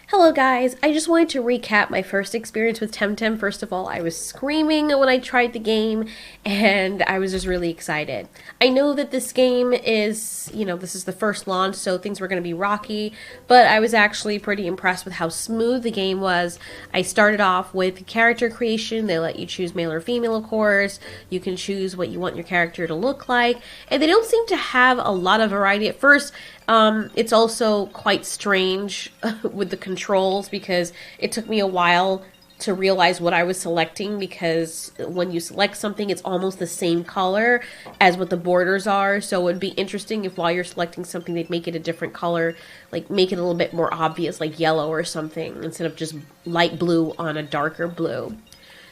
Hello guys, I just wanted to recap my first experience with TemTem. First of all, I was screaming when I tried the game, and I was just really excited. I know that this game is, this is the first launch, so things were going to be rocky, but I was actually pretty impressed with how smooth the game was. I started off with character creation. They let you choose male or female, of course. You can choose what you want your character to look like, and they don't seem to have a lot of variety at first. It's also quite strange with the controls because it took me a while to realize what I was selecting, because when you select something, it's almost the same color as what the borders are. So it would be interesting if while you're selecting something, they'd make it a different color, like make it a little bit more obvious, like yellow or something, instead of just light blue on a darker blue.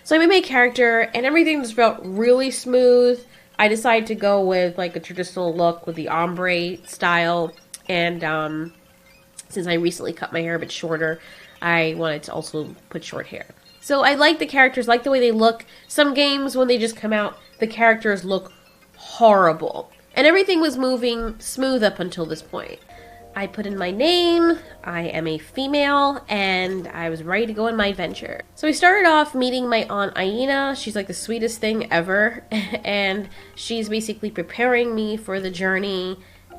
So I made my character, and everything just felt really smooth. I decided to go with like a traditional look with the ombre style. And since I recently cut my hair a bit shorter, I wanted to also put short hair. So I like the characters, like the way they look. Some games, when they just come out, the characters look horrible. And everything was moving smooth up until this point. I put in my name, I am a female, and I was ready to go on my adventure. So I started off meeting my Aunt Aina. She's like the sweetest thing ever, and she's basically preparing me for the journey.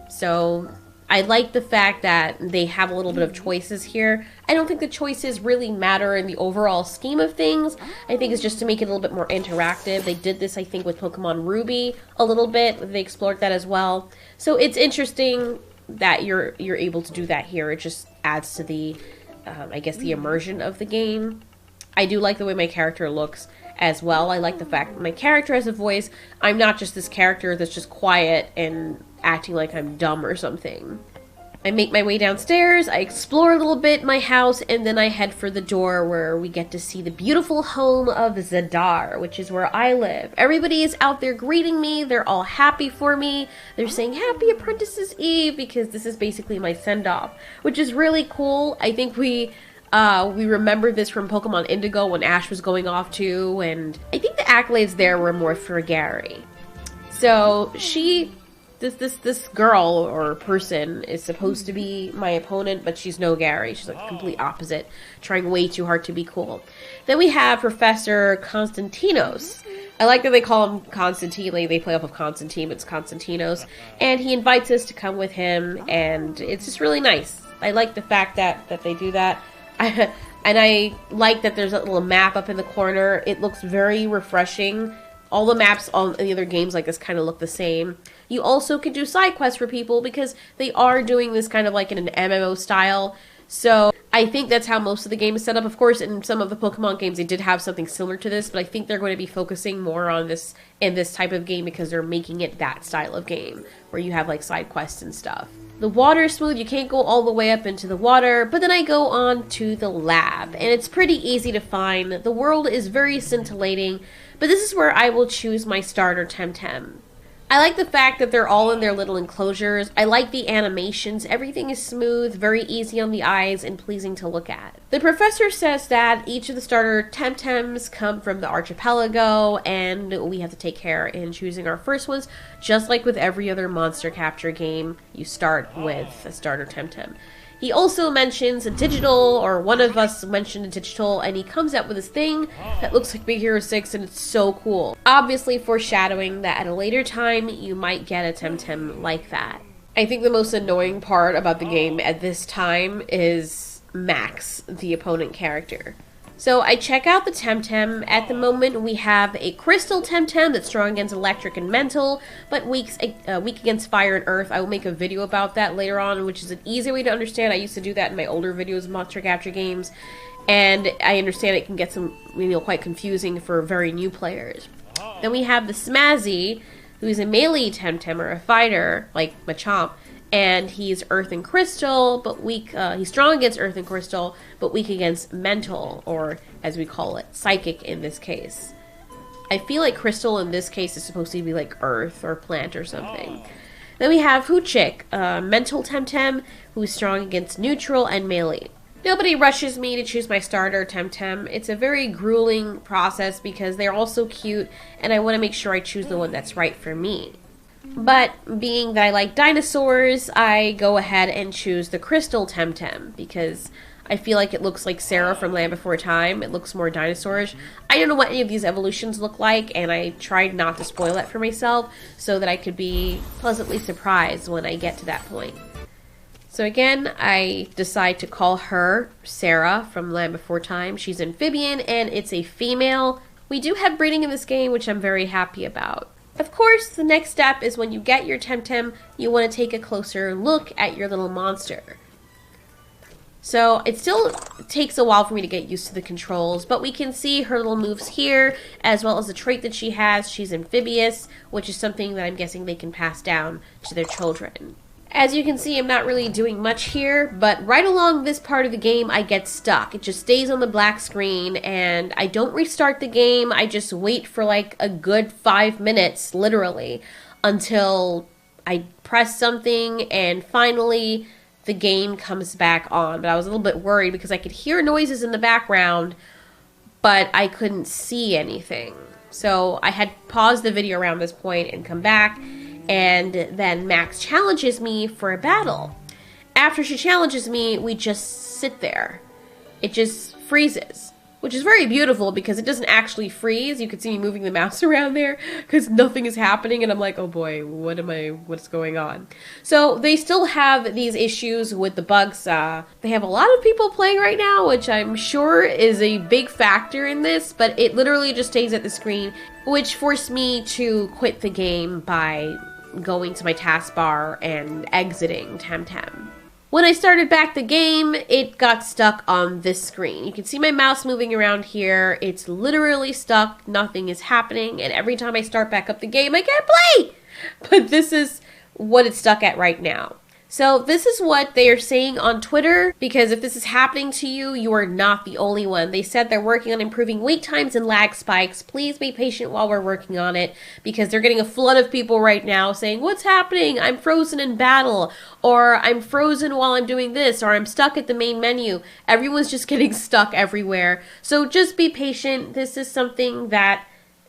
So I like the fact that they have a little bit of choices here. I don't think the choices really matter in the overall scheme of things. I think it's just to make it a little bit more interactive. They did this, I think, with Pokemon Ruby a little bit. They explored that as well. So it's interesting that you're able to do that here. It just adds to the, I guess, the immersion of the game. I do like the way my character looks as well. I like the fact that my character has a voice. I'm not just this character that's just quiet and acting like I'm dumb or something. I make my way downstairs, I explore a little bit my house, and then I head for the door where we get to see the beautiful home of Zadar, which is where I live. Everybody is out there greeting me. They're all happy for me. They're saying Happy Apprentice's Eve, because this is basically my send-off, which is really cool. I think we remember this from Pokemon Indigo when Ash was going off too, and I think the accolades there were more for Gary. So this girl or person is supposed to be my opponent, but she's no Gary. She's like the complete opposite, trying way too hard to be cool. Then we have Professor Konstantinos. I like that they call him Constantine. They play off of Constantine, but it's Konstantinos. And he invites us to come with him, and it's just really nice. I like the fact that they do that. And I like that there's a little map up in the corner. It looks very refreshing. All the maps on the other games like this kind of look the same. You also can do side quests for people because they are doing this kind of like in an MMO style. So I think that's how most of the game is set up. Of course, in some of the Pokemon games, they did have something similar to this, but I think they're going to be focusing more on this in this type of game because they're making it that style of game where you have like side quests and stuff. The water is smooth. You can't go all the way up into the water, but then I go on to the lab, and it's pretty easy to find. The world is very scintillating, but this is where I will choose my starter TemTem. I like the fact that they're all in their little enclosures. I like the animations. Everything is smooth, very easy on the eyes, and pleasing to look at. The professor says that each of the starter TemTems come from the archipelago, and we have to take care in choosing our first ones. Just like with every other monster capture game, you start with a starter TemTem. He also mentions a digital, or one of us mentioned a digital, and he comes out with this thing that looks like Big Hero 6, and it's so cool. Obviously foreshadowing that at a later time, you might get a TemTem like that. I think the most annoying part about the game at this time is Max, the opponent character. So I check out the TemTem. At the moment, we have a Crystal TemTem that's strong against electric and mental, but weak against fire and earth. I will make a video about that later on, which is an easy way to understand. I used to do that in my older videos of monster capture games, and I understand it can get some, quite confusing for very new players. Then we have the Smazzy, who's a melee TemTem or a fighter, like Machamp. And he's Earth and Crystal, but weak. He's strong against Earth and Crystal, but weak against Mental, or as we call it, Psychic in this case. I feel like Crystal in this case is supposed to be like Earth or Plant or something. Then we have Hoochik, Mental TemTem, who's strong against Neutral and Melee. Nobody rushes me to choose my starter TemTem. It's a very grueling process because they're all so cute, and I want to make sure I choose the one that's right for me. But being that I like dinosaurs, I go ahead and choose the Crystal TemTem because I feel like it looks like Sarah from Land Before Time. It looks more dinosaurish. I don't know what any of these evolutions look like, and I tried not to spoil that for myself so that I could be pleasantly surprised when I get to that point. So again, I decide to call her Sarah from Land Before Time. She's amphibian, and it's a female. We do have breeding in this game, which I'm very happy about. Of course, the next step is when you get your TemTem, you want to take a closer look at your little monster. So it still takes a while for me to get used to the controls, but we can see her little moves here, as well as the trait that she has. She's amphibious, which is something that I'm guessing they can pass down to their children. As you can see, I'm not really doing much here, but right along this part of the game, I get stuck. It just stays on the black screen, and I don't restart the game. I just wait for like a good 5 minutes, literally, until I press something, and finally the game comes back on. But I was a little bit worried because I could hear noises in the background, but I couldn't see anything. So I had paused the video around this point and come back, and then Max challenges me for a battle. After she challenges me, we just sit there. It just freezes, which is very beautiful because it doesn't actually freeze. You can see me moving the mouse around there because nothing is happening, and I'm like, oh boy, what's going on? So they still have these issues with the bugs. They have a lot of people playing right now, which I'm sure is a big factor in this, but it literally just stays at the screen, which forced me to quit the game by going to my taskbar and exiting TemTem. When I started back the game, it got stuck on this screen. You can see my mouse moving around here. It's literally stuck. Nothing is happening. And every time I start back up the game, I can't play. But this is what it's stuck at right now. So this is what they are saying on Twitter, because if this is happening to you, you are not the only one. They said they're working on improving wait times and lag spikes. Please be patient while we're working on it, because they're getting a flood of people right now saying, what's happening? I'm frozen in battle, or I'm frozen while I'm doing this, or I'm stuck at the main menu. Everyone's just getting stuck everywhere. So just be patient. This is something that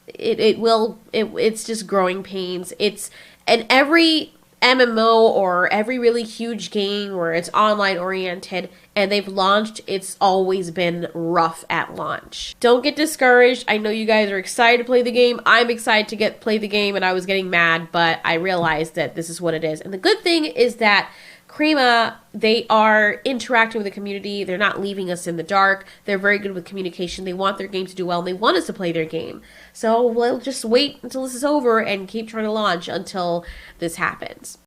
it's just growing pains. And every MMO or every really huge game where it's online oriented and they've launched, it's always been rough at launch. Don't get discouraged. I know you guys are excited to play the game. I'm excited to play the game, and I was getting mad, but I realized that this is what it is. And the good thing is that Crema, they are interacting with the community. They're not leaving us in the dark. They're very good with communication. They want their game to do well, and they want us to play their game. So we'll just wait until this is over and keep trying to launch until this happens.